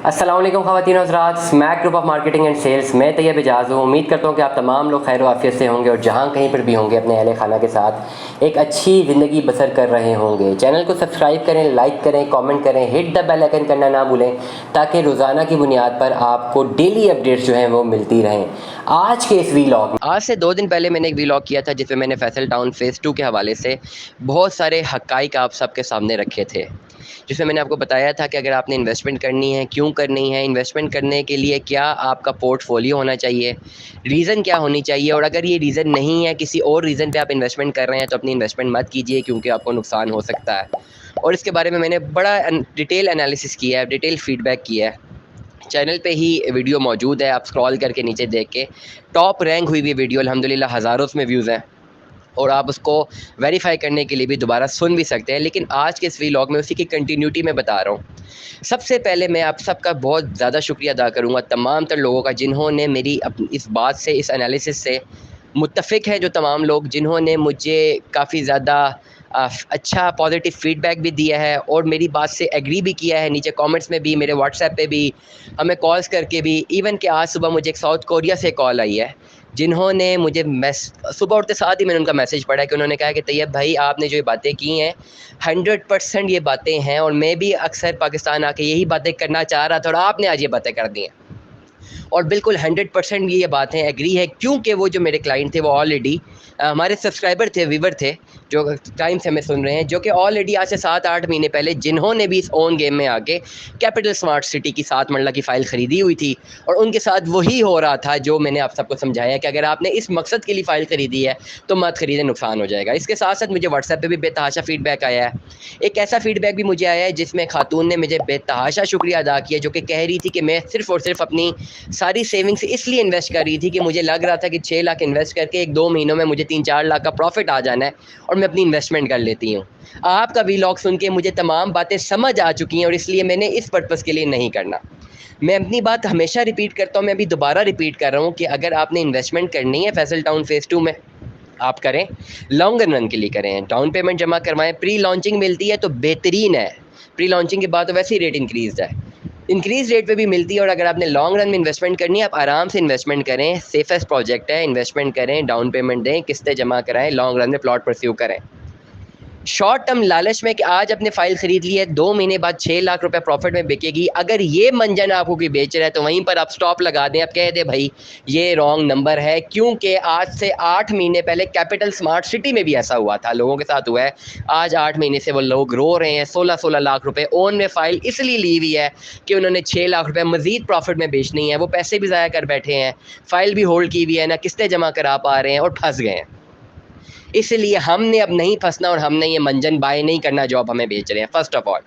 अस्सलाम वालेकुम ख़वातीन हज़रात, Smack group of marketing and sales में तैयब एजाज़ हूँ। उम्मीद करता हूँ कि आप तमाम लोग खैर आफियत से होंगे और जहाँ कहीं पर भी होंगे अपने अहले खाना के साथ एक अच्छी ज़िंदगी बसर कर रहे होंगे। चैनल को सब्सक्राइब करें, लाइक करें, कमेंट करें, हिट द बेल आइकन करना ना भूलें ताकि रोज़ाना की बुनियाद पर आपको डेली अपडेट्स जो हैं वो मिलती रहें। आज के इस वीलॉग में आज से 2 दिन पहले मैंने एक वीलॉग किया था जिसमें मैंने फैसल टाउन फ़ेज़ 2 के हवाले से बहुत सारे हक़ाइक़ आप सबके सामने रखे थे। जिसमें मैंने आपको बताया था कि अगर आपने इन्वेस्टमेंट करनी है, क्यों करनी है, इन्वेस्टमेंट करने के लिए क्या आपका पोर्टफोलियो होना चाहिए, रीज़न क्या होनी चाहिए, और अगर ये रीज़न नहीं है, किसी और रीज़न पे आप इन्वेस्टमेंट कर रहे हैं तो अपनी इन्वेस्टमेंट मत कीजिए क्योंकि आपको नुकसान हो सकता है। और इसके बारे में मैंने बड़ा डिटेल एनालिसिस किया है, डिटेल फ़ीडबैक किया है। चैनल पे ही वीडियो मौजूद है, आप स्क्रॉल करके नीचे देख के टॉप रैंक हुई हुई वीडियो अल्हम्दुलिल्लाह हज़ारों उसमें व्यूज़ हैं और आप उसको वेरीफाई करने के लिए भी दोबारा सुन भी सकते हैं। लेकिन आज के इस व्लॉग में उसी की कंटिन्यूटी में बता रहा हूँ। सबसे पहले मैं आप सबका बहुत ज़्यादा शुक्रिया अदा करूँगा तमाम तर लोगों का जिन्होंने मेरी इस बात से, इस एनालिसिस से मुत्तफ़िक है, जो तमाम लोग जिन्होंने मुझे काफ़ी ज़्यादा अच्छा पॉजिटिव फ़ीडबैक भी दिया है और मेरी बात से एग्री भी किया है। नीचे कमेंट्स में भी, मेरे व्हाट्सएप पे भी, हमें कॉल्स करके भी, इवन कि आज सुबह मुझे एक साउथ कोरिया से कॉल आई है जिन्होंने मुझे सुबह उठते साथ ही मैंने उनका मैसेज पढ़ा कि उन्होंने कहा कि तैयब भाई आपने जो ये बातें की हैं 100% ये बातें हैं और मैं भी अक्सर पाकिस्तान आके यही बातें करना चाह रहा था और आपने आज ये बातें कर दी हैं। और बिल्कुल 100% ये बातें एग्री है क्योंकि वो जो मेरे क्लाइंट थे वो ऑलरेडी हमारे सब्सक्राइबर थे, व्यूवर थे, जो टाइम से हमें सुन रहे हैं, जो कि ऑलरेडी आज से 7-8 महीने पहले जिन्होंने भी इस ओन गेम में आके कैपिटल स्मार्ट सिटी की 7 मरला की फ़ाइल ख़रीदी हुई थी। और उनके साथ वही हो रहा था जो मैंने आप सबको समझाया कि अगर आपने इस मकसद के लिए फ़ाइल ख़रीदी है तो मत ख़रीदें, नुकसान हो जाएगा। इसके साथ साथ मुझे व्हाट्सएप पे भी बेतहाशा फ़ीडबैक आया है। एक ऐसा फ़ीडबैक भी मुझे आया है जिसमें खातून ने मुझे बेतहाशा शुक्रिया अदा किया, जो कि कह रही थी कि मैं सिर्फ़ और सिर्फ अपनी सारी सेविंग्स इसलिए इन्वेस्ट कर रही थी कि मुझे लग रहा था कि 6 लाख इन्वेस्ट करके 1-2 महीनों में मुझे 3-4 लाख का प्रॉफिट आ जाना है और मैं अपनी इन्वेस्टमेंट कर लेती हूँ। आपका व्लॉग सुन के मुझे तमाम बातें समझ आ चुकी हैं और इसलिए मैंने इस पर्पज़ के लिए नहीं करना। मैं अपनी बात हमेशा रिपीट करता हूँ, मैं अभी दोबारा रिपीट कर रहा हूँ कि अगर आपने इन्वेस्टमेंट करनी है फैसल टाउन फ़ेज़ 2 में, आप करें, लॉन्ग रन के लिए करें, डाउन पेमेंट जमा करवाएँ, प्री लॉन्चिंग मिलती है तो बेहतरीन है। प्री लॉन्चिंग के बाद तो वैसे ही रेट इंक्रीज़ है, इंक्रीज़ रेट पे भी मिलती है। और अगर आपने लॉन्ग रन में इन्वेस्टमेंट करनी है, आप आराम से इन्वेस्टमेंट करें, सेफेस्ट प्रोजेक्ट है, इन्वेस्टमेंट करें, डाउन पेमेंट दें, किस्तें जमा कराएँ, लॉन्ग रन में प्लॉट परस्यू करें। शॉर्ट टर्म लालच में कि आज अपने फ़ाइल ख़रीद ली है, 2 महीने बाद 6 लाख रुपए प्रॉफिट में बिकेगी, अगर ये मंजन आपको कोई बेच रहा है तो वहीं पर आप स्टॉप लगा दें। आप कह दें भाई ये रॉन्ग नंबर है, क्योंकि आज से 8 महीने पहले कैपिटल स्मार्ट सिटी में भी ऐसा हुआ था, लोगों के साथ हुआ है। आज 8 महीने से वो लोग रो रहे हैं। 16-16 लाख रुपए ओन में फ़ाइल इसलिए ली हुई है कि उन्होंने 6 लाख रुपए मज़ीद प्रॉफिट में बेचनी है। वो पैसे भी ज़ाया कर बैठे हैं, फ़ाइल भी होल्ड की हुई है, ना किस्तें जमा करा पा रहे हैं और फंस गए हैं। इसलिए हमने अब नहीं फंसना और हमने ये मंजन बाय नहीं करना जो अब हमें बेच रहे हैं, फर्स्ट ऑफ ऑल।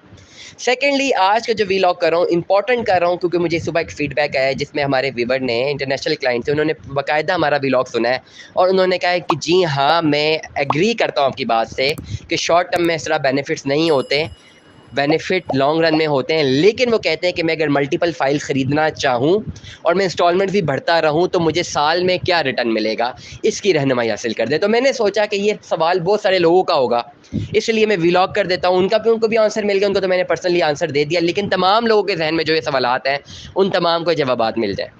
सेकेंडली, आज का जो व्लॉग कर रहा हूँ इंपॉर्टेंट कर रहा हूँ क्योंकि मुझे सुबह एक फ़ीडबैक आया है जिसमें हमारे व्यूवर ने, इंटरनेशनल क्लाइंट थे, उन्होंने बाकायदा हमारा व्लॉग सुना है और उन्होंने कहा है कि जी हाँ, मैं एग्री करता हूँ आपकी बात से कि शॉर्ट टर्म में इस तरह बेनिफिट्स नहीं होते, बेनिफिट लॉन्ग रन में होते हैं। लेकिन वो कहते हैं कि मैं अगर मल्टीपल फ़ाइल ख़रीदना चाहूँ और मैं इंस्टॉलमेंट भी भरता रहूँ तो मुझे साल में क्या रिटर्न मिलेगा, इसकी रहनुमाई हासिल कर दें। तो मैंने सोचा कि ये सवाल बहुत सारे लोगों का होगा, इसलिए मैं व्लॉग कर देता हूँ। उनको भी आंसर मिल गया, उनको तो मैंने पर्सनली आंसर दे दिया, लेकिन तमाम लोगों के जहन में जो ये सवालात हैं उन तमाम को जवाबात मिल जाए।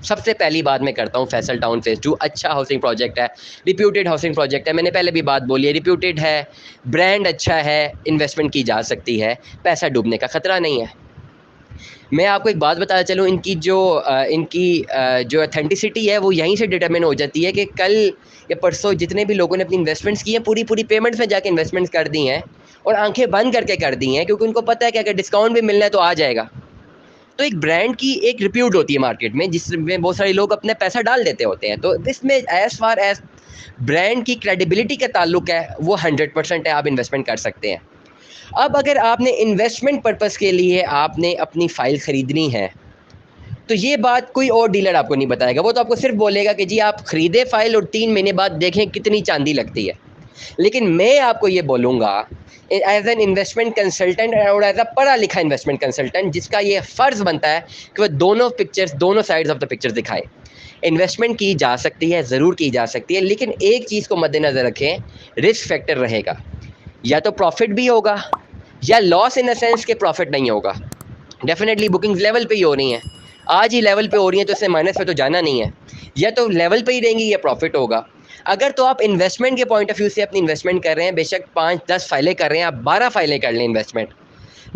सबसे पहली बात मैं करता हूँ, फैसल टाउन फ़ेज़ 2 अच्छा हाउसिंग प्रोजेक्ट है, रिप्यूटेड हाउसिंग प्रोजेक्ट है। मैंने पहले भी बात बोली है, रिप्यूटेड है, ब्रांड अच्छा है, इन्वेस्टमेंट की जा सकती है, पैसा डूबने का ख़तरा नहीं है। मैं आपको एक बात बताता चलूँ, जो ऑथेंटिसिटी है वो यहीं से डिटरमिन हो जाती है कि कल या परसों जितने भी लोगों ने अपनी इन्वेस्टमेंट्स की हैं, पूरी पेमेंट्स में जाके इन्वेस्टमेंट्स कर दी हैं और आंखें बंद करके कर दी हैं, क्योंकि उनको पता है कि अगर डिस्काउंट भी मिलना है तो आ जाएगा। तो एक ब्रांड की एक रिप्यूट होती है मार्केट में, जिसमें बहुत सारे लोग अपने पैसा डाल देते होते हैं। तो इसमें एज़ फार एज़ ब्रांड की क्रेडिबिलिटी का ताल्लुक है, वो 100% है, आप इन्वेस्टमेंट कर सकते हैं। अब अगर आपने इन्वेस्टमेंट पर्पज़ के लिए आपने अपनी फ़ाइल ख़रीदनी है, तो ये बात कोई और डीलर आपको नहीं बताएगा। वो तो आपको सिर्फ बोलेगा कि जी आप ख़रीदें फ़ाइल और 3 महीने बाद देखें कितनी चांदी लगती है। लेकिन मैं आपको ये बोलूँगा एज़ एन इन्वेस्टमेंट कंसल्टेंट और एज़ अ पढ़ा लिखा इन्वेस्टमेंट कंसल्टेंट, जिसका ये फ़र्ज़ बनता है कि वह दोनों साइड्स ऑफ द पिक्चर्स दिखाए। इन्वेस्टमेंट की जा सकती है, ज़रूर की जा सकती है, लेकिन एक चीज़ को मद्देनज़र रखें, रिस्क फैक्टर रहेगा। या तो प्रॉफ़िट भी होगा या लॉस इन द सेंस कि प्रॉफ़िट नहीं होगा। डेफिनेटली बुकिंग्स लेवल पे ही हो रही हैं, आज ही लेवल पे हो रही हैं, तो इससे माइनस में तो जाना नहीं है, या तो लेवल पे ही रहेंगी या प्रॉफिट होगा। अगर तो आप इन्वेस्टमेंट के पॉइंट ऑफ व्यू से अपनी इन्वेस्टमेंट कर रहे हैं, बेशक 5-10 फाइलें कर रहे हैं, आप 12 फाइलें कर लें इन्वेस्टमेंट।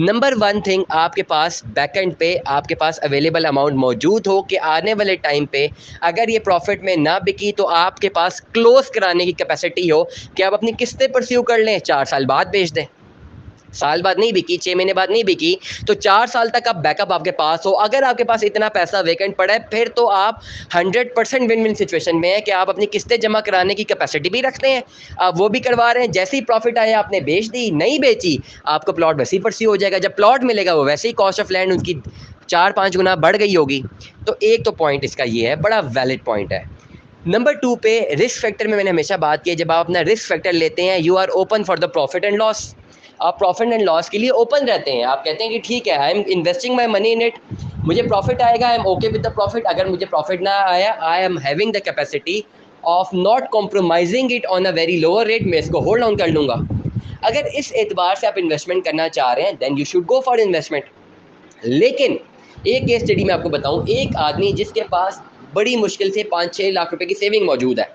नंबर वन थिंग, आपके पास बैकएंड पे आपके पास अवेलेबल अमाउंट मौजूद हो कि आने वाले टाइम पे अगर ये प्रॉफिट में ना बिकी तो आपके पास क्लोज कराने की कैपेसिटी हो कि आप अपनी किस्तें परस्यू कर लें, 4 साल बाद बेच दें। साल बाद नहीं बिकी, 6 महीने बाद नहीं बिकी, तो 4 साल तक आप बैकअप आपके पास हो। अगर आपके पास इतना पैसा वेकेंट पड़ा है, फिर तो आप 100% विन विन सिचुएशन में है कि आप अपनी किस्तें जमा कराने की कैपेसिटी भी रखते हैं, आप वो भी करवा रहे हैं। जैसे ही प्रॉफिट आया आपने बेच दी, नहीं बेची, आपको प्लॉट वैसे ही परस्यू हो जाएगा, जब प्लॉट मिलेगा वो वैसे ही कॉस्ट ऑफ लैंड उनकी 4-5 गुना बढ़ गई होगी। तो एक तो पॉइंट इसका ये है, बड़ा वैलिड पॉइंट है। नंबर 2 पे रिस्क फैक्टर में मैंने हमेशा बात की है, जब आप अपना रिस्क फैक्टर लेते हैं, you are open for the profit and loss. आप प्रॉफिट एंड लॉस के लिए ओपन रहते हैं, आप कहते हैं कि ठीक है, I am investing my money in it, मुझे प्रॉफिट आएगा, I am okay with the profit. अगर मुझे प्रॉफिट ना आया, I am having the capacity of not compromising it on a very lower rate, मैं इसको होल्ड ऑन कर लूँगा। अगर इस एतबार से आप इन्वेस्टमेंट करना चाह रहे हैं, then you should go for investment. लेकिन एक केस स्टडी मैं आपको बताऊं, एक आदमी जिसके पास बड़ी मुश्किल से 5-6 लाख रुपए की सेविंग मौजूद है,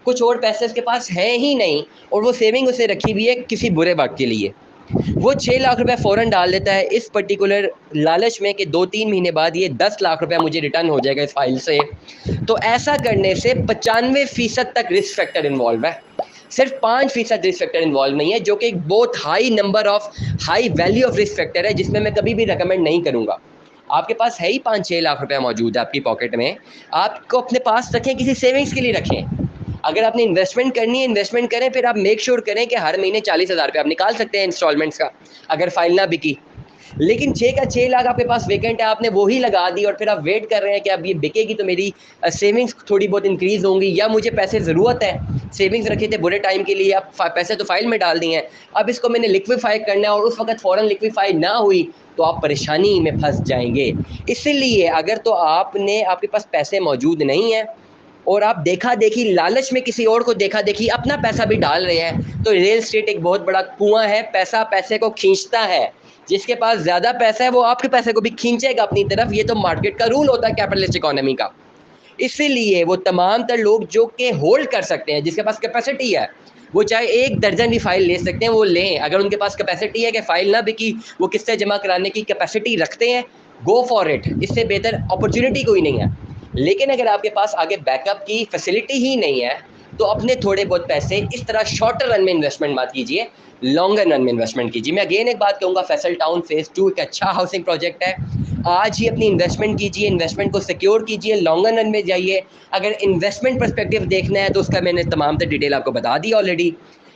कुछ और पैसे उसके पास है ही नहीं, और वो सेविंग उसे रखी हुई है किसी बुरे वक्त के लिए। वो 6 लाख रुपए फ़ौरन डाल देता है इस पर्टिकुलर लालच में कि 2-3 महीने बाद ये 10 लाख रुपए मुझे रिटर्न हो जाएगा इस फाइल से। तो ऐसा करने से 95% तक रिस्क फैक्टर इन्वॉल्व है, सिर्फ 5% रिस्क फैक्टर इन्वॉल्व नहीं है, जो कि एक बहुत high number of high value of risk factor है, जिसमें मैं कभी भी रिकमेंड नहीं करूँगा। आपके पास है ही 5-6 लाख रुपए मौजूद है आपकी पॉकेट में, आपको अपने पास रखें, किसी सेविंग्स के लिए रखें। अगर आपने इन्वेस्टमेंट करनी है, इन्वेस्टमेंट करें, फिर आप मेक श्योर करें कि हर महीने 40,000 रुपये आप निकाल सकते हैं इंस्टॉलमेंट्स का, अगर फाइल ना बिकी। लेकिन 6 का 6 लाख आपके पास वेकेंट है, आपने वो ही लगा दी, और फिर आप वेट कर रहे हैं कि अब ये बिकेगी तो मेरी सेविंग्स थोड़ी बहुत इंक्रीज़ होंगी, या मुझे पैसे ज़रूरत है, सेविंग्स रखे थे बुरे टाइम के लिए, अब पैसे तो फाइल में डाल दिए हैं, अब इसको मैंने लिक्विफाई करना है, और उस वक्त फ़ौरन लिक्विफाई ना हुई तो आप परेशानी में फंस जाएंगे। इसीलिए अगर तो आपके पास पैसे मौजूद नहीं हैं, और आप देखा देखी लालच में किसी और को देखा देखी अपना पैसा भी डाल रहे हैं, तो रियल एस्टेट एक बहुत बड़ा कुआं है, पैसा पैसे को खींचता है। जिसके पास ज़्यादा पैसा है वो आपके पैसे को भी खींचेगा अपनी तरफ, ये तो मार्केट का रूल होता है कैपिटलिस्ट इकोनॉमी का। इसीलिए वो तमाम तर लोग जो कि होल्ड कर सकते हैं, जिसके पास कैपेसिटी है, वो चाहे 1 दर्जन भी फाइल ले सकते हैं, वो लें। अगर उनके पास कैपेसिटी है कि फाइल ना बिकी, वो किस्तें जमा कराने की कैपेसिटी रखते हैं, गो फॉर इट, इससे बेहतर अपॉर्चुनिटी कोई नहीं है। लेकिन अगर आपके पास आगे बैकअप की फैसिलिटी ही नहीं है, तो अपने थोड़े बहुत पैसे इस तरह शॉर्टर रन में इन्वेस्टमेंट मत कीजिए, लॉन्गर रन में इन्वेस्टमेंट कीजिए। मैं अगेन एक बात कहूँगा, फैसल टाउन फेज़ 2 एक अच्छा हाउसिंग प्रोजेक्ट है। आज ही अपनी इन्वेस्टमेंट कीजिए, इन्वेस्टमेंट को सिक्योर कीजिए, लॉन्गर रन में जाइए। अगर इन्वेस्टमेंट पर्सपेक्टिव देखना है तो उसका मैंने तमाम तर डिटेल आपको बता दी ऑलरेडी।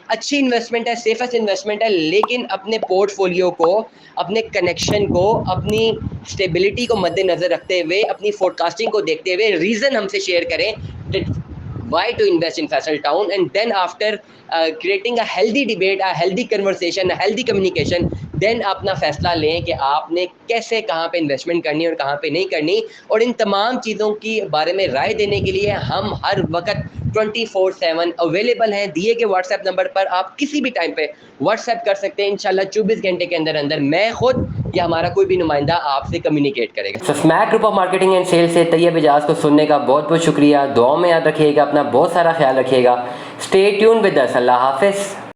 अच्छी इन्वेस्टमेंट है, सेफेस्ट इन्वेस्टमेंट है, लेकिन अपने पोर्टफोलियो को, अपने कनेक्शन को, अपनी स्टेबिलिटी को मद्देनज़र रखते हुए, अपनी फोरकास्टिंग को देखते हुए रीज़न हमसे शेयर करें why to invest in Faisal Town, and then after creating a healthy debate, a healthy conversation, a healthy communication, then अपना फैसला लें कि आपने कैसे कहाँ पे इन्वेस्टमेंट करनी और कहाँ पे नहीं करनी। और इन तमाम चीज़ों की बारे में राय देने के लिए हम हर वक्त 24/7 अवेलेबल हैं। दिए के व्हाट्सएप नंबर पर आप किसी भी टाइम पे व्हाट्सएप कर सकते हैं। इंशाल्लाह 24 घंटे के अंदर अंदर मैं खुद या हमारा कोई भी नुमाइंदा आपसे कम्युनिकेट करेगा। तो SMAC group of marketing and sales से तैयब इजाज़ को सुनने का बहुत बहुत शुक्रिया। दुआ में याद रखिएगा, अपना बहुत सारा ख्याल रखिएगा। Stay tune with us. अल्लाह हाफिज़।